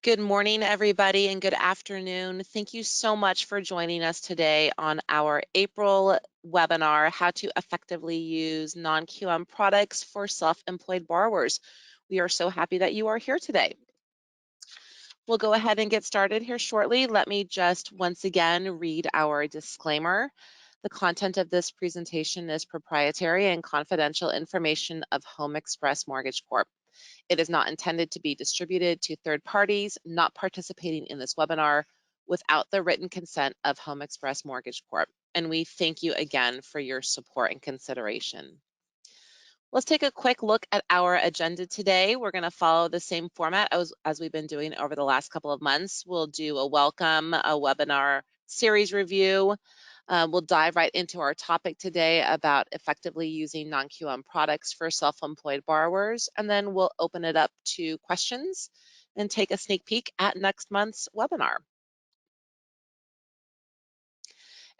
Good morning, everybody, and good afternoon. Thank you so much for joining us today on our April webinar, How to Effectively Use Non-QM Products for Self-Employed Borrowers. We are so happy that you are here today. We'll go ahead and get started here shortly. Let me just once again read our disclaimer. The content of this presentation is proprietary and confidential information of Home Express Mortgage Corp. It is not intended to be distributed to third parties not participating in this webinar without the written consent of Home Express Mortgage Corp. And we thank you again for your support and consideration. Let's take a quick look at our agenda today. We're going to follow the same format as we've been doing over the last couple of months. We'll do a welcome, a webinar series review. We'll dive right into our topic today about effectively using non-QM products for self-employed borrowers, and then we'll open it up to questions and take a sneak peek at next month's webinar.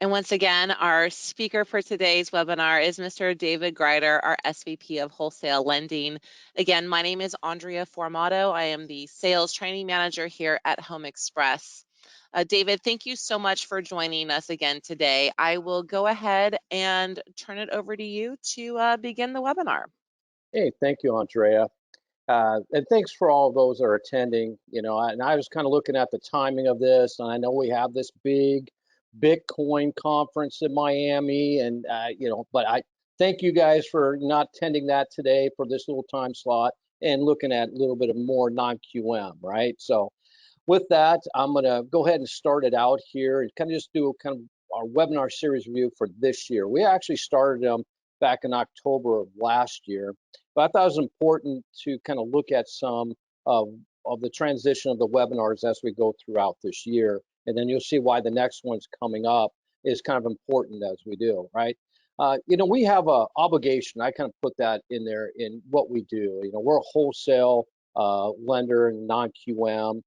And once again, our speaker for today's webinar is Mr. David Greider, our SVP of Wholesale Lending. Again, my name is Andrea Formato. I am the Sales Training Manager here at Home Express. David, thank you so much for joining us again today. I will go ahead and turn it over to you to begin the webinar. Hey, thank you, Andrea. And thanks for all those that are attending. And I was kind of looking at the timing of this, and I know we have this big Bitcoin conference in Miami, and but I thank you guys for not attending that today for this little time slot and looking at a little bit of more non-QM, right? So with that, I'm gonna go ahead and start it out here and kind of just do kind of our webinar series review for this year. We actually started them back in October of last year, but I thought it was important to kind of look at some of the transition of the webinars as we go throughout this year. And then you'll see why the next one's coming up is kind of important as we do, right? We have a obligation. I kind of put that in there in what we do. We're a wholesale lender and non-QM,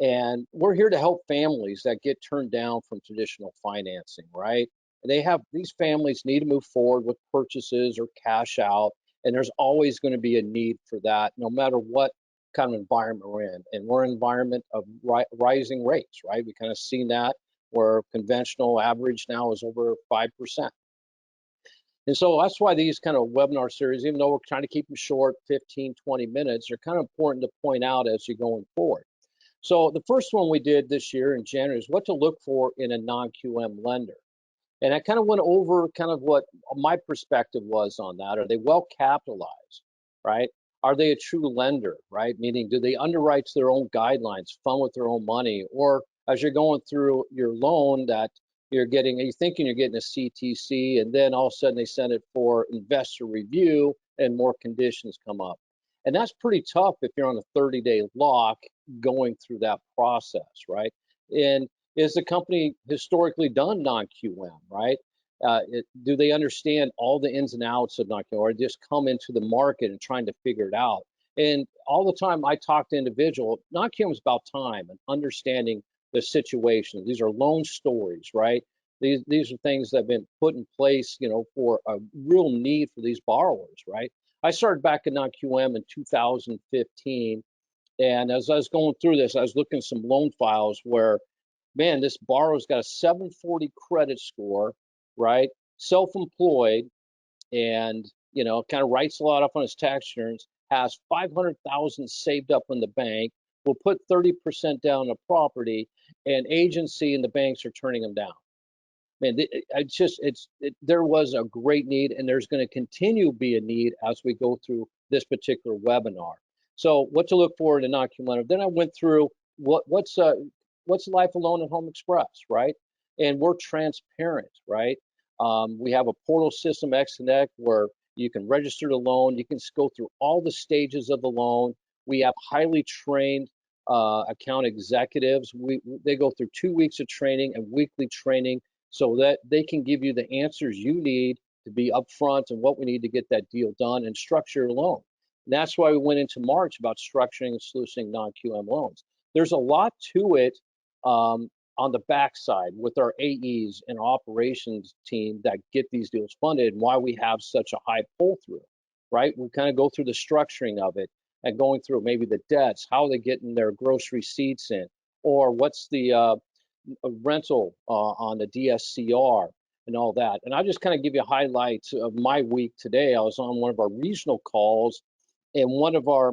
and we're here to help families that get turned down from traditional financing, right? And these families need to move forward with purchases or cash out, and there's always going to be a need for that, no matter what kind of environment we're in. And we're in an environment of rising rates, right? We kind of seen that where conventional average now is over 5%. And so that's why these kind of webinar series, even though we're trying to keep them short, 15, 20 minutes, are kind of important to point out as you're going forward. So the first one we did this year in January is what to look for in a non-QM lender. And I kind of went over kind of what my perspective was on that. Are they well capitalized, right? Are they a true lender, right? Meaning, do they underwrite to their own guidelines, fund with their own money? Or as you're going through your loan that you're thinking you're getting a CTC, and then all of a sudden they send it for investor review and more conditions come up. And that's pretty tough if you're on a 30-day lock going through that process, right? And is the company historically done non-QM, right? Do they understand all the ins and outs of non-QM, or just come into the market and trying to figure it out? And all the time I talk to individuals, non-QM is about time and understanding the situation. These are loan stories, right? These are things that have been put in place, for a real need for these borrowers, right? I started back in non-QM in 2015, and as I was going through this, I was looking at some loan files where, man, this borrower's got a 740 credit score, right? Self-employed, and kind of writes a lot up on his tax returns, has 500,000 saved up in the bank, will put 30% down on a property, and agency and the banks are turning them down. Man, there was a great need, and there's going to continue to be a need as we go through this particular webinar. So what to look for in a non-QM lender. Then I went through what's life alone at Home Express, right? And we're transparent, right? We have a portal system, XConnect, where you can register the loan. You can go through all the stages of the loan. We have highly trained account executives. They go through 2 weeks of training and weekly training so that they can give you the answers you need to be upfront and what we need to get that deal done and structure your loan. And that's why we went into March about structuring and solutioning non-QM loans. There's a lot to it on the backside with our AEs and operations team that get these deals funded, and why we have such a high pull through, right? We kind of go through the structuring of it. and going through maybe the debts, how they getting their gross receipts in, or what's the rental on the DSCR and all that. And I'll just kind of give you highlights of my week today. I was on one of our regional calls, and one of our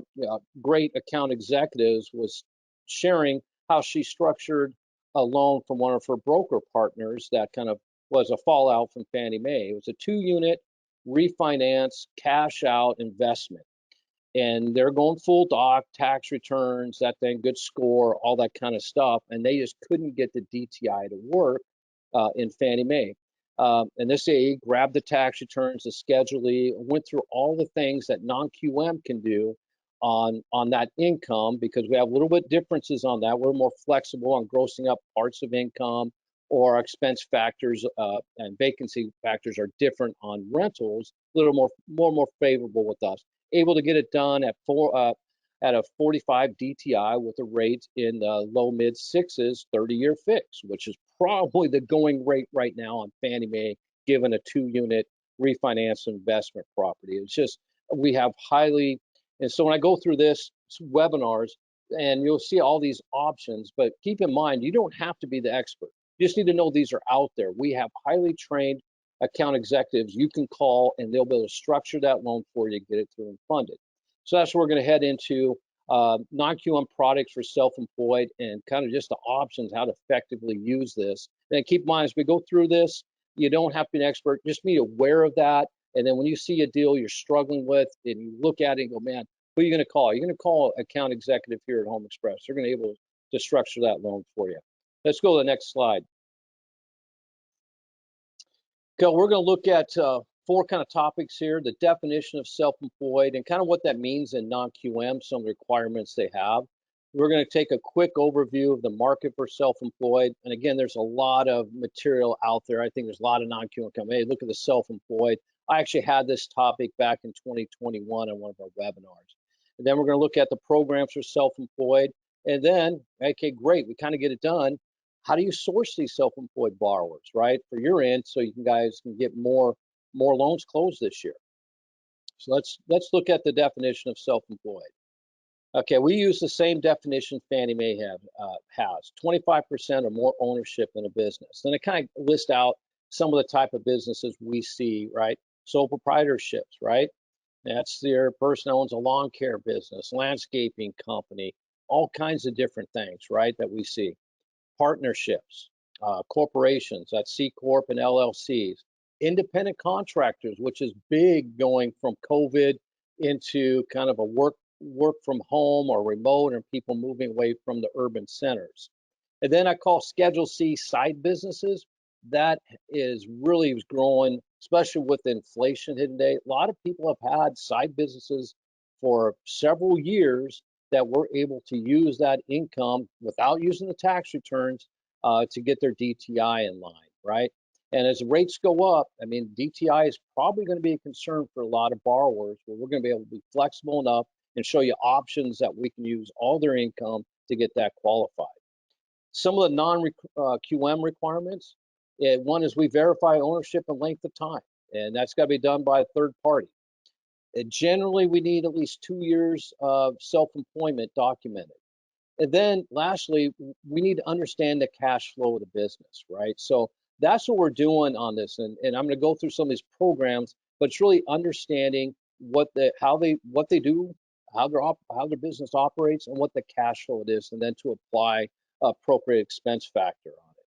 great account executives was sharing how she structured a loan from one of her broker partners that kind of was a fallout from Fannie Mae. It was a 2-unit refinance cash out investment, and they're going full doc, tax returns, that thing, good score, all that kind of stuff, and they just couldn't get the DTI to work in Fannie Mae. And this AE grabbed the tax returns, the Schedule E, went through all the things that non-QM can do on that income, because we have a little bit differences on that. We're more flexible on grossing up parts of income, or our expense factors and vacancy factors are different on rentals, a little more favorable with us. Able to get it done at a 45 DTI with a rate in the low mid sixes, 30-year fix, which is probably the going rate right now on Fannie Mae, given a 2-unit refinance investment property. It's just, we have highly, and so when I go through this webinars, and you'll see all these options, but keep in mind, you don't have to be the expert. You just need to know these are out there. We have highly trained account executives you can call, and they'll be able to structure that loan for you, get it through and fund it. So that's where we're going to head into non-QM products for self-employed, and kind of just the options how to effectively use this. And keep in mind, as we go through this, you don't have to be an expert, just be aware of that. And then when you see a deal you're struggling with and you look at it and go, man, who are you going to call? You're going to call account executive here at Home Express. They're going to be able to structure that loan for you. Let's go to the next slide. Okay, we're going to look at 4 kind of topics here: the definition of self-employed and kind of what that means in non-QM, some requirements they have. We're going to take a quick overview of the market for self-employed. And again, there's a lot of material out there. I think there's a lot of non-QM coming. Hey, look at the self-employed. I actually had this topic back in 2021 on one of our webinars. And then we're going to look at the programs for self-employed. And then, okay, great, we kind of get it done. How do you source these self-employed borrowers, right, for your end, so you guys can get more loans closed this year? So let's look at the definition of self-employed. Okay, we use the same definition Fannie Mae has 25% or more ownership in a business. Then it kind of lists out some of the type of businesses we see, right? Sole proprietorships, right? That's your person owns a lawn care business, landscaping company, all kinds of different things, right, that we see. Partnerships, corporations, that's C Corp and LLCs, independent contractors, which is big going from COVID into kind of a work from home or remote, and people moving away from the urban centers. And then I call Schedule C side businesses. That is really growing, especially with inflation hitting today. A lot of people have had side businesses for several years that were able to use that income without using the tax returns to get their DTI in line, right? And as the rates go up, I mean, DTI is probably going to be a concern for a lot of borrowers, but we're going to be able to be flexible enough and show you options that we can use all their income to get that qualified. Some of the non-QM requirements, one is we verify ownership and length of time, and that's got to be done by a third party. Generally, we need at least 2 years of self-employment documented. And then lastly, we need to understand the cash flow of the business, right? So that's what we're doing on this. And I'm going to go through some of these programs, but it's really understanding what they do, how their business operates, and what the cash flow it is, and then to apply appropriate expense factor on it.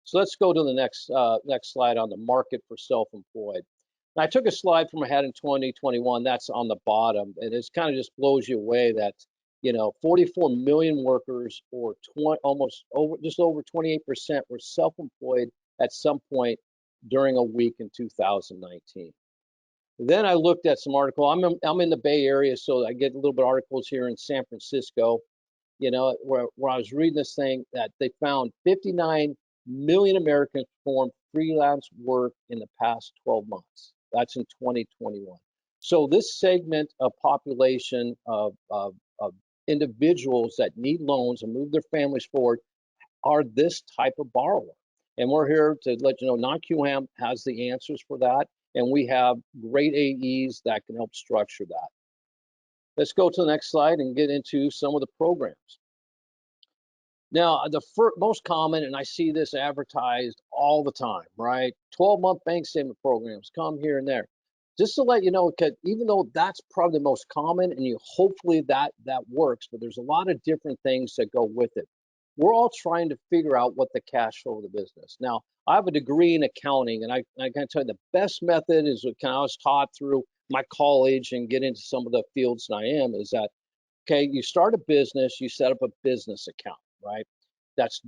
So let's go to the next slide on the market for self-employed. I took a slide from I had in 2021. That's on the bottom, and it's kind of just blows you away that 44 million workers, or just over 28%, were self-employed at some point during a week in 2019. Then I looked at some article. I'm in the Bay Area, so I get a little bit of articles here in San Francisco. Where I was reading this thing that they found 59 million Americans performed freelance work in the past 12 months. That's in 2021. So this segment of population of individuals that need loans and move their families forward are this type of borrower. And we're here to let you know non-QM has the answers for that, and we have great AEs that can help structure that. Let's go to the next slide and get into some of the programs. Now, the most common, and I see this advertised all the time, right? 12-month bank statement programs come here and there. Just to let you know, even though that's probably the most common, and hopefully that works, but there's a lot of different things that go with it. We're all trying to figure out what the cash flow of the business. Now, I have a degree in accounting, and I can tell you the best method is what I was taught through my college and get into some of the fields that I am, is that, okay, you start a business, you set up a business account, right? That's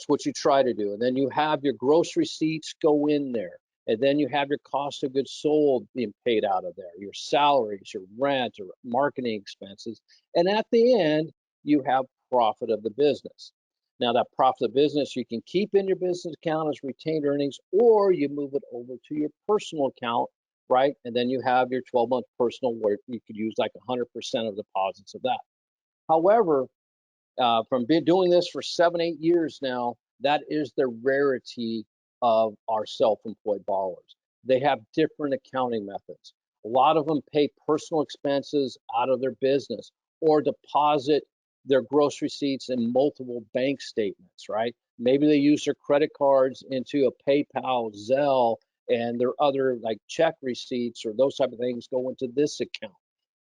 what you try to do. And then you have your gross receipts go in there. And then you have your cost of goods sold being paid out of there, your salaries, your rent, or marketing expenses. And at the end, you have profit of the business. Now, that profit of business you can keep in your business account as retained earnings, or you move it over to your personal account, right? And then you have your 12-month personal where you could use like 100% of deposits of that. However, from doing this for 7-8 years now, that is the rarity of our self-employed borrowers. They have different accounting methods. A lot of them pay personal expenses out of their business or deposit their gross receipts in multiple bank statements, right? Maybe they use their credit cards into a PayPal, Zelle, and their other like check receipts or those type of things go into this account.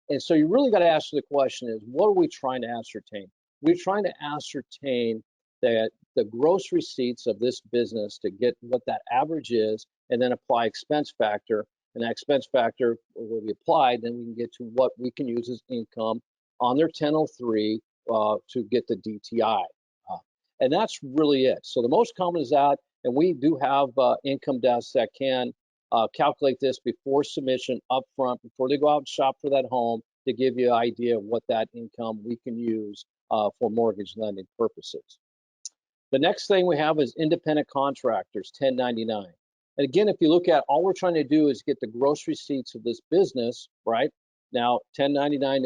And so you really got to ask the question is, what are we trying to ascertain? We're trying to ascertain that the gross receipts of this business to get what that average is, and then apply expense factor. And that expense factor will be applied, then we can get to what we can use as income on their 1003 to get the DTI. And that's really it. So the most common is that, and we do have income desks that can calculate this before submission up front, before they go out and shop for that home, to give you an idea of what that income we can use for mortgage lending purposes. The next thing we have is independent contractors, 1099. And again, if you look at, all we're trying to do is get the gross receipts of this business, right? Now, 1099,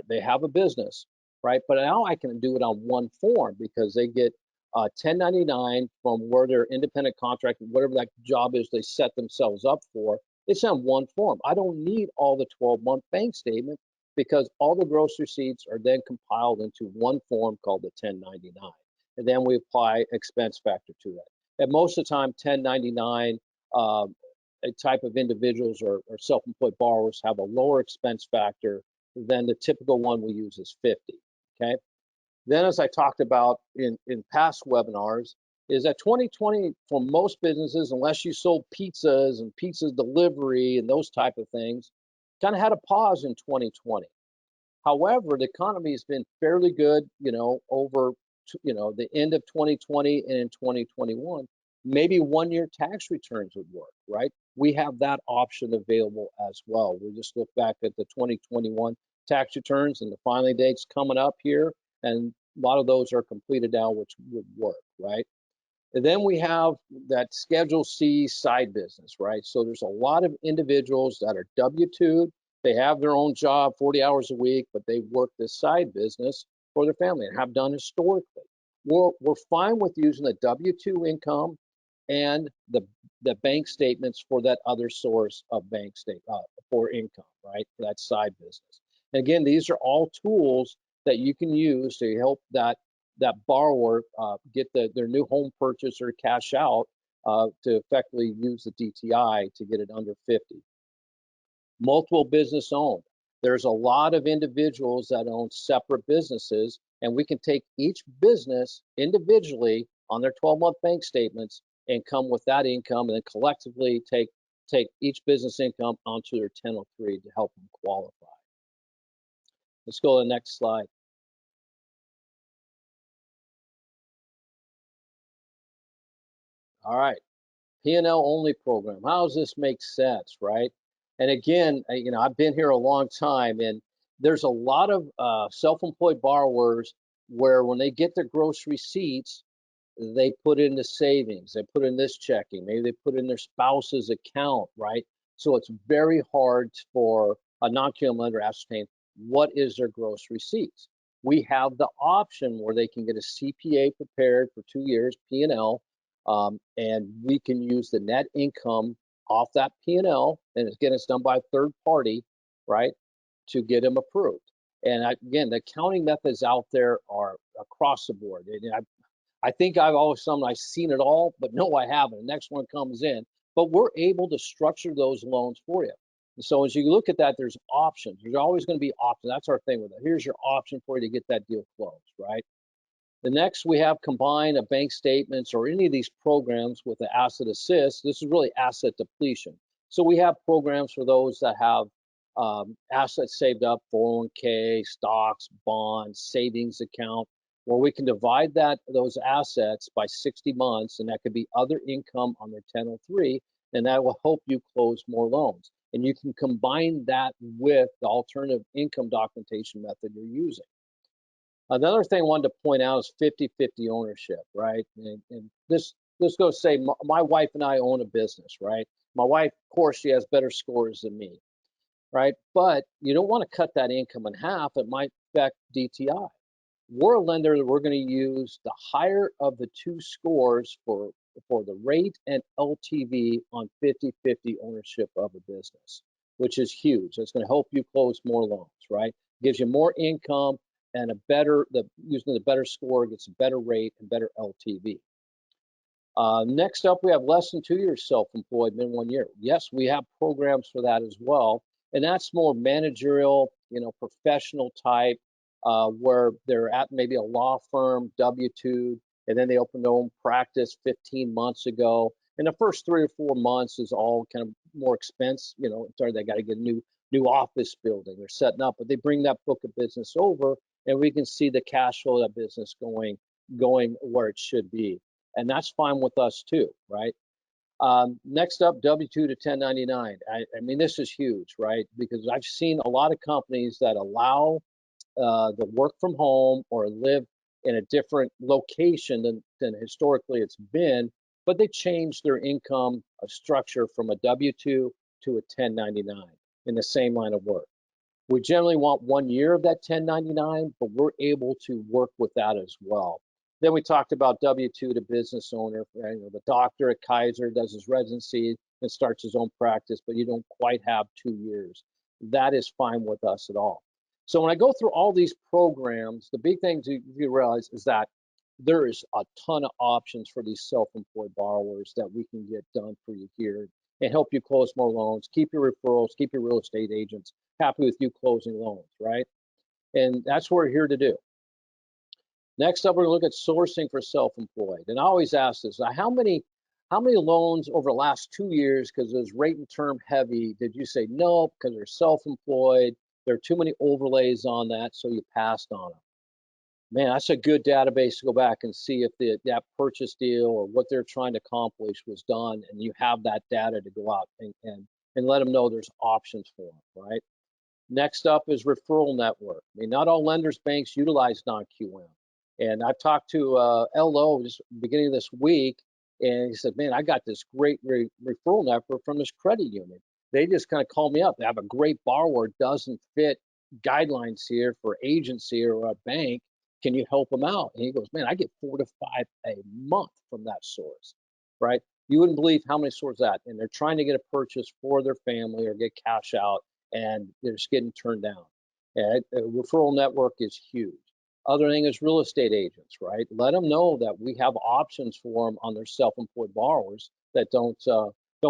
they have a business, right? But now I can do it on one form because they get 1099 from where they're independent contractor, whatever that job is they set themselves up for. It's on one form. I don't need all the 12-month bank statement because all the gross receipts are then compiled into one form called the 1099. And then we apply expense factor to that. And most of the time, 1099 type of individuals or self-employed borrowers have a lower expense factor than the typical one we use is 50, okay? Then, as I talked about in past webinars, is that 2020 for most businesses, unless you sold pizzas and pizza delivery and those type of things, kind of had a pause in 2020. However, the economy has been fairly good, over, the end of 2020 and in 2021. Maybe one-year tax returns would work, right? We have that option available as well. We just look back at the 2021 tax returns and the filing dates coming up here, and a lot of those are completed now, which would work, right? And then we have that Schedule C side business, right? So there's a lot of individuals that are W-2, they have their own job 40 hours a week, but they work this side business for their family and have done historically. We're fine with using the W-2 income and the bank statements for that other source of bank statement for income, right? For that side business. And again, these are all tools that you can use to help that borrower get their new home purchase or cash out to effectively use the DTI to get it under 50. Multiple business owned. There's a lot of individuals that own separate businesses, and we can take each business individually on their 12-month bank statements and come with that income, and then collectively take each business income onto their 1003 to help them qualify. Let's go to the next slide. All right, P&L only program. How does this make sense, right? And again, I've been here a long time, and there's a lot of self-employed borrowers where when they get their gross receipts, they put into savings, they put in this checking, maybe they put in their spouse's account, right? So it's very hard for a non-QM lender to ascertain what is their gross receipts. We have the option where they can get a CPA prepared for 2 years, P&L, and we can use the net income off that P&L, and again, it's done by a third party, right, to get them approved. And again, the accounting methods out there are across the board. And I think I've seen it all, but no, I haven't. The next one comes in, but we're able to structure those loans for you. And so as you look at that, there's options. There's always going to be options. That's our thing with it. Here's your option for you to get that deal closed, right? The next we have combine a bank statements or any of these programs with the asset assist. This is really asset depletion. So we have programs for those that have assets saved up, 401k, stocks, bonds, savings account, where we can divide those assets by 60 months, and that could be other income on their 1003, and that will help you close more loans. And you can combine that with the alternative income documentation method you're using. Another thing I wanted to point out is 50-50 ownership, right? And this goes say my wife and I own a business, right? My wife, of course, she has better scores than me, right? But you don't want to cut that income in half. It might affect DTI. We're a lender that we're going to use the higher of the two scores for the rate and LTV on 50-50 ownership of a business, which is huge. It's going to help you close more loans, right? Gives you more income and using the better score gets a better rate and better LTV. Next up, we have less than 2 years self-employed, min 1 year. Yes, we have programs for that as well, and that's more managerial, professional type, where they're at maybe a law firm, W-2, and then they opened their own practice 15 months ago. And the first 3 or 4 months is all kind of more expense, sorry, they got to get a new office building. They're setting up, but they bring that book of business over, and we can see the cash flow of that business going where it should be. And that's fine with us too, right? Next up, W-2 to 1099. I mean, this is huge, right? Because I've seen a lot of companies that allow the work from home or live in a different location than historically it's been, but they changed their income structure from a W-2 to a 1099 in the same line of work. We generally want 1 year of that 1099, but we're able to work with that as well. Then we talked about W-2 to business owner. The doctor at Kaiser does his residency and starts his own practice, but you don't quite have 2 years. That is fine with us at all. So when I go through all these programs, the big thing to realize is that there is a ton of options for these self-employed borrowers that we can get done for you here and help you close more loans, keep your referrals, keep your real estate agents happy with you closing loans, right? And that's what we're here to do. Next up, we're going to look at sourcing for self-employed. And I always ask this, how many loans over the last 2 years, because it was rate and term heavy, did you say no because they're self-employed, there are too many overlays on that, so you passed on them? Man, that's a good database to go back and see if that purchase deal or what they're trying to accomplish was done, and you have that data to go out and let them know there's options for them, right? Next up is referral network. I mean, not all lenders, banks utilize non-QM. And I've talked to LO just beginning of this week, and he said, man, I got this great referral network from this credit union. They just kind of called me up. They have a great borrower, doesn't fit guidelines here for agency or a bank. Can you help them out? And he goes, man, I get 4 to 5 a month from that source, right? You wouldn't believe how many sources that, and they're trying to get a purchase for their family or get cash out, and they're just getting turned down. And a referral network is huge. Other thing is real estate agents, right? Let them know that we have options for them on their self-employed borrowers that don't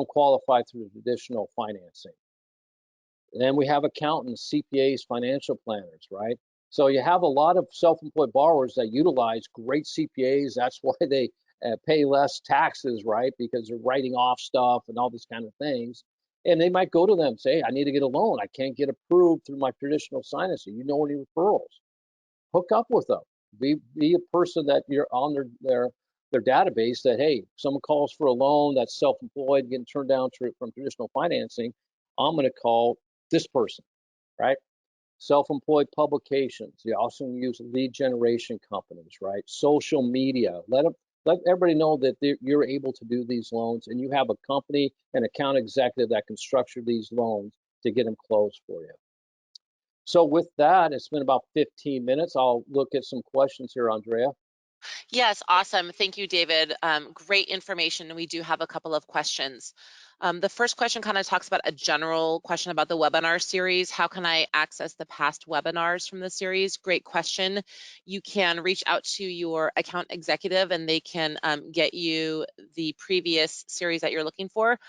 qualify through traditional financing. And then we have accountants, CPAs, financial planners, right? So you have a lot of self-employed borrowers that utilize great CPAs. That's why they pay less taxes, right? Because they're writing off stuff and all these kind of things. And they might go to them and say, hey, I need to get a loan. I can't get approved through my traditional financing. You know any referrals? Hook up with them. Be a person that you're on their database that, hey, someone calls for a loan that's self-employed, getting turned down from traditional financing, I'm going to call this person, right? Self-employed publications. You also use lead generation companies, right? Social media. Let everybody know that you're able to do these loans, and you have a company and account executive that can structure these loans to get them closed for you. So with that, it's been about 15 minutes. I'll look at some questions here, Andrea. Yes, awesome. Thank you, David. Great information. And we do have a couple of questions. The first question kind of talks about a general question about the webinar series. How can I access the past webinars from the series? Great question. You can reach out to your account executive and they can get you the previous series that you're looking for.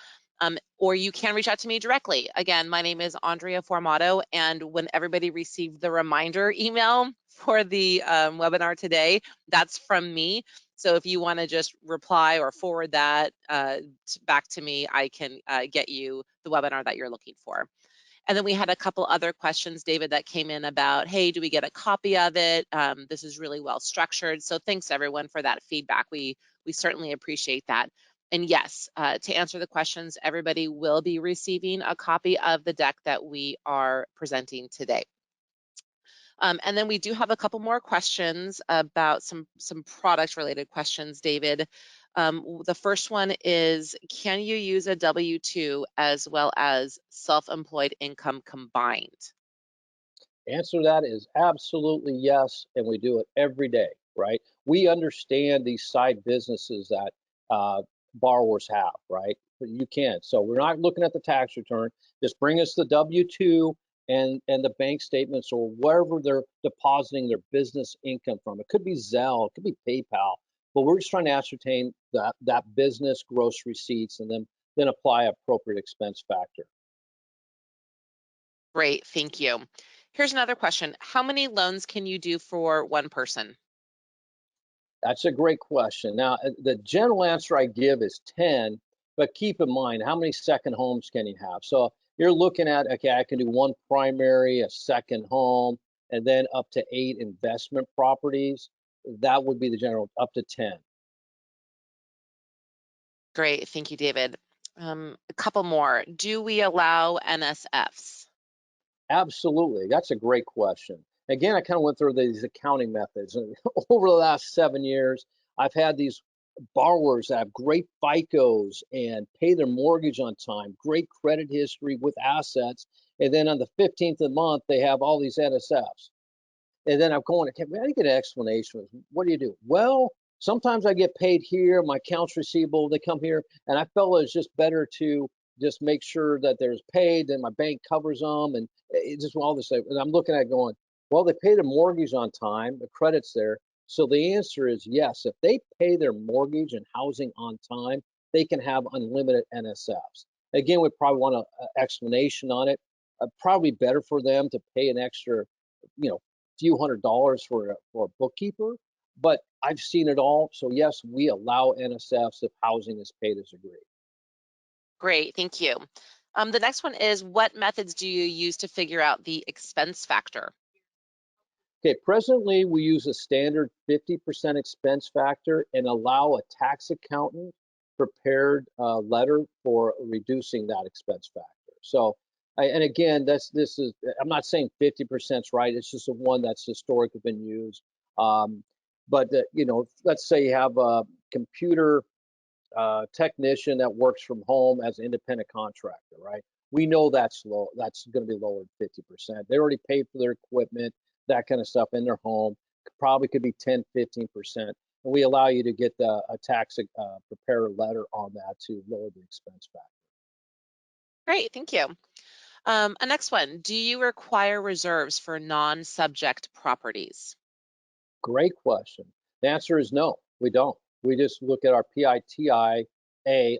Or you can reach out to me directly. Again, my name is Andrea Formato, and when everybody received the reminder email for the webinar today, that's from me. So if you want to just reply or forward that back to me, I can get you the webinar that you're looking for. And then we had a couple other questions, David, that came in about, hey, do we get a copy of it? This is really well structured. So thanks everyone for that feedback. We certainly appreciate that. And yes, to answer the questions, everybody will be receiving a copy of the deck that we are presenting today. And then we do have a couple more questions about some product related questions, David. The first one is, can you use a W-2 as well as self-employed income combined? Answer to that is absolutely yes, and we do it every day, right? We understand these side businesses that borrowers have, right? But you can. So we're not looking at the tax return. Just bring us the W-2 and the bank statements or wherever they're depositing their business income from. It could be Zelle, it could be PayPal, but we're just trying to ascertain that business gross receipts and then apply appropriate expense factor. Great, thank you. Here's another question. How many loans can you do for one person? That's a great question. Now, the general answer I give is 10, but keep in mind, how many second homes can you have? So you're looking at, okay, I can do one primary, a second home, and then up to 8 investment properties. That would be the general, up to 10. Great, thank you, David. A couple more. Do we allow NSFs? Absolutely. That's a great question. Again, I kind of went through these accounting methods. And over the last 7 years, I've had these borrowers that have great FICOs and pay their mortgage on time, great credit history with assets. And then on the 15th of the month, they have all these NSFs. And then I'm going, okay, I didn't get an explanation. What do you do? Well, sometimes I get paid here, my accounts receivable, they come here, and I felt it was just better to just make sure that there's paid, then my bank covers them, and it just all this. And I'm looking at it going, well, they pay the mortgage on time, the credit's there. So the answer is yes. If they pay their mortgage and housing on time, they can have unlimited NSFs. Again, we probably want an explanation on it. Probably better for them to pay an extra, you know, few $100s for a bookkeeper, but I've seen it all. So yes, we allow NSFs if housing is paid as agreed. Great, thank you. The next one is, what methods do you use to figure out the expense factor? Okay, presently we use a standard 50% expense factor and allow a tax accountant prepared letter for reducing that expense factor. So, and again, this is, I'm not saying 50% is right. It's just a one that's historically been used. Um, but you know, let's say you have a computer technician that works from home as an independent contractor, right? We know that's low. That's going to be lower than 50%. They already paid for their equipment, that kind of stuff in their home. Probably could be 10, 15%. And we allow you to get a tax preparer letter on that to lower the expense factor. Great, thank you. A next one, do you require reserves for non-subject properties? Great question. The answer is no, we don't. We just look at our PITIA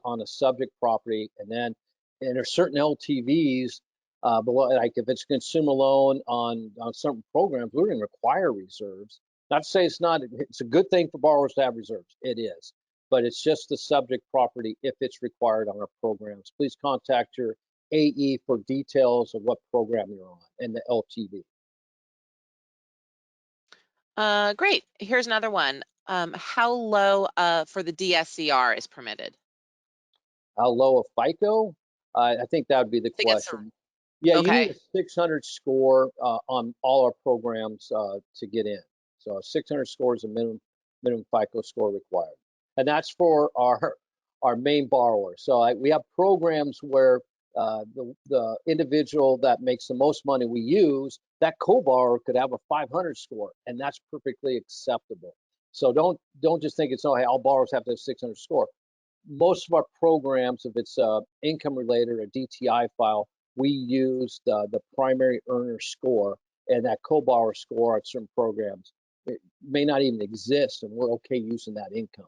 on a subject property, and then and there's certain LTVs below, like if it's consumer loan on certain programs, we're going to require reserves. Not to say it's not, it's a good thing for borrowers to have reserves. It is, but it's just the subject property if it's required on our programs. Please contact your AE for details of what program you're on and the LTV. Great, here's another one. How low for the DSCR is permitted? How low a FICO? I think that would be the I think it's question. Yeah, you need okay. a 600 score on all our programs to get in. So a 600 score is a minimum FICO score required, and that's for our main borrower. So we have programs where the individual that makes the most money we use, that co-borrower could have a 500 score, and that's perfectly acceptable. So don't just think it's, oh, hey, all borrowers have to have 600 score. Most of our programs, if it's income related or DTI file, we use the primary earner score, and that co-borrower score on certain programs, it may not even exist, and we're okay using that income.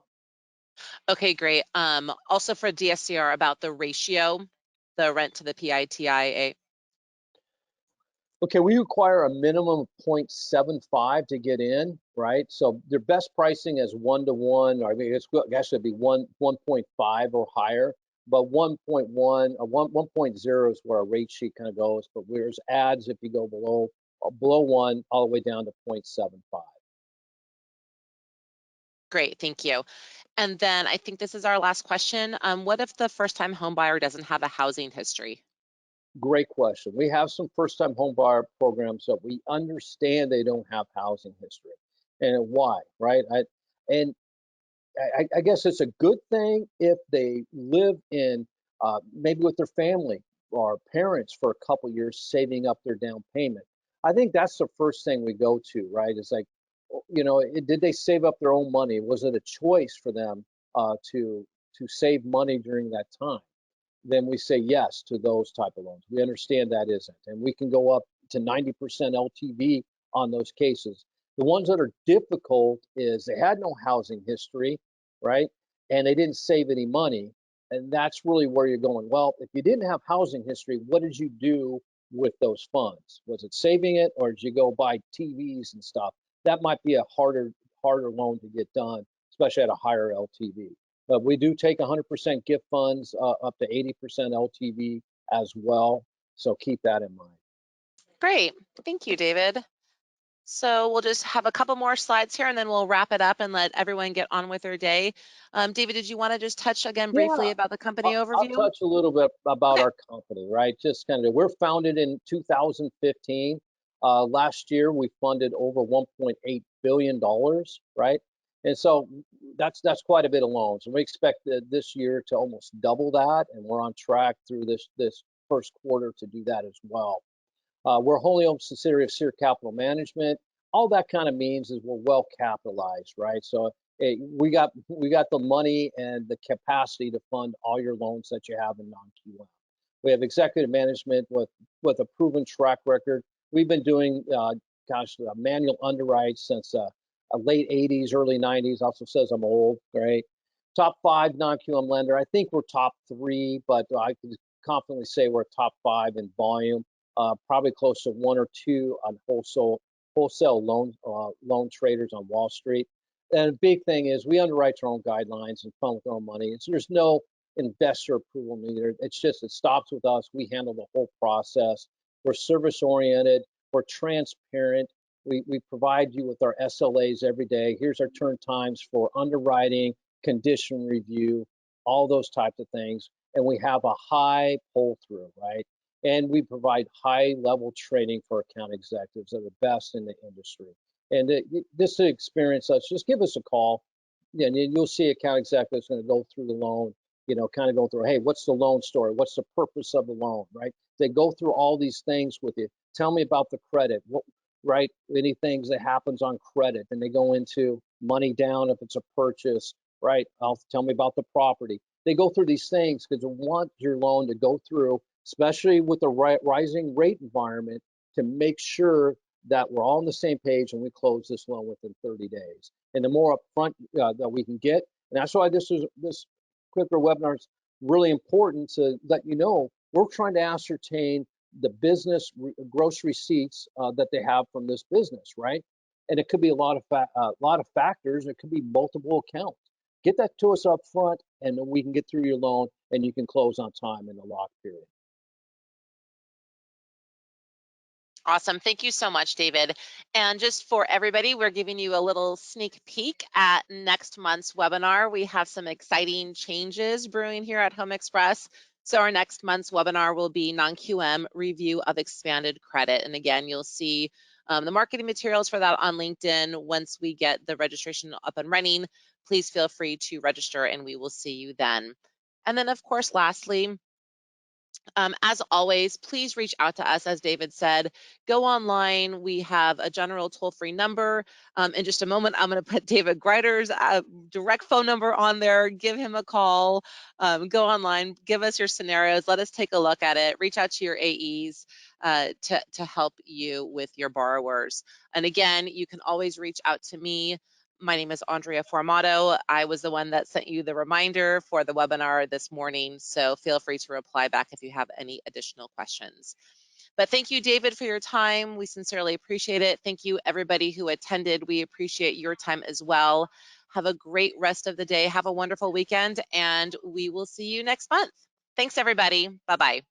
Okay, great. Also for DSCR about the ratio, the rent to the PITIA. Okay, we require a minimum of 0.75 to get in, right? So their best pricing is 1-to-1, or I mean, it's actually be 1.5 or higher, but 1.1 or 1.0 is where our rate sheet kind of goes. But there's ads if you go below 1 all the way down to 0.75. Great, thank you. And then I think this is our last question. What if the first-time home buyer doesn't have a housing history? Great question. We have some first-time home buyer programs that we understand they don't have housing history, and why, right? And I guess it's a good thing if they live in maybe with their family or parents for a couple years, saving up their down payment. I think that's the first thing we go to, right? It's like, did they save up their own money? Was it a choice for them to save money during that time? Then we say yes to those type of loans. We understand that isn't, and we can go up to 90% LTV on those cases. The ones that are difficult is they had no housing history, right? And they didn't save any money. And that's really where you're going. Well, if you didn't have housing history, what did you do with those funds? Was it saving it, or did you go buy TVs and stuff? That might be a harder loan to get done, especially at a higher LTV. But we do take 100% gift funds up to 80% LTV as well. So keep that in mind. Great, thank you, David. So we'll just have a couple more slides here and then we'll wrap it up and let everyone get on with their day. David, did you want to just touch again Yeah, briefly about the company I'll overview? touch a little bit about Okay, our company, right? Just kind of, we're founded in 2015. Last year, we funded over $1.8 billion, right? And so that's quite a bit of loans. And we expect this year to almost double that. And we're on track through this first quarter to do that as well. We're a wholly owned subsidiary of Sear Capital Management. All that kind of means is we're well capitalized, right? So we got the money and the capacity to fund all your loans that you have in non-QM. We have executive management with a proven track record. We've been doing, manual underwrite since late 80s, early 90s. Also says I'm old, right? Top 5 non-QM lender. I think we're top 3, but I can confidently say we're top 5 in volume. Probably close to 1 or 2 on wholesale loan traders on Wall Street. And a big thing is we underwrite our own guidelines and fund with our own money. So there's no investor approval needed. It's just it stops with us. We handle the whole process. We're service oriented. We're transparent. We provide you with our SLAs every day. Here's our turn times for underwriting, condition review, all those types of things. And we have a high pull through, right? And we provide high level training for account executives that are the best in the industry. And this to experience us, just give us a call. And you'll see account executives going to go through the loan, kind of go through, hey, what's the loan story? What's the purpose of the loan, right? They go through all these things with you. Tell me about the credit, right? Any things that happens on credit. And they go into money down if it's a purchase, right? Tell me about the property. They go through these things because they want your loan to go through, especially with the rising rate environment, to make sure that we're all on the same page and we close this loan within 30 days. And the more upfront that we can get, and that's why this Quicker webinar is really important to let you know we're trying to ascertain the business gross receipts that they have from this business, right? And it could be a lot of factors. It could be multiple accounts. Get that to us up front, and then we can get through your loan, and you can close on time in the lock period. awesome. Thank you so much, David. And just for everybody, we're giving you a little sneak peek at next month's webinar. We have some exciting changes brewing here at Home Express. So our next month's webinar will be non-QM review of expanded credit. And again, you'll see the marketing materials for that on LinkedIn. Once we get the registration up and running, please feel free to register and we will see you then. And then of course, lastly, As always, please reach out to us. As David said, go online. We have a general toll-free number. In just a moment, I'm going to put David Greider's direct phone number on there. Give him a call. Go online. Give us your scenarios. Let us take a look at it. Reach out to your AEs to help you with your borrowers. And again, you can always reach out to me. My name is Andrea Formato. I was the one that sent you the reminder for the webinar this morning, so feel free to reply back if you have any additional questions. But thank you, David, for your time. We sincerely appreciate it. Thank you, everybody who attended. We appreciate your time as well. Have a great rest of the day. Have a wonderful weekend, and we will see you next month. Thanks, everybody. Bye-bye.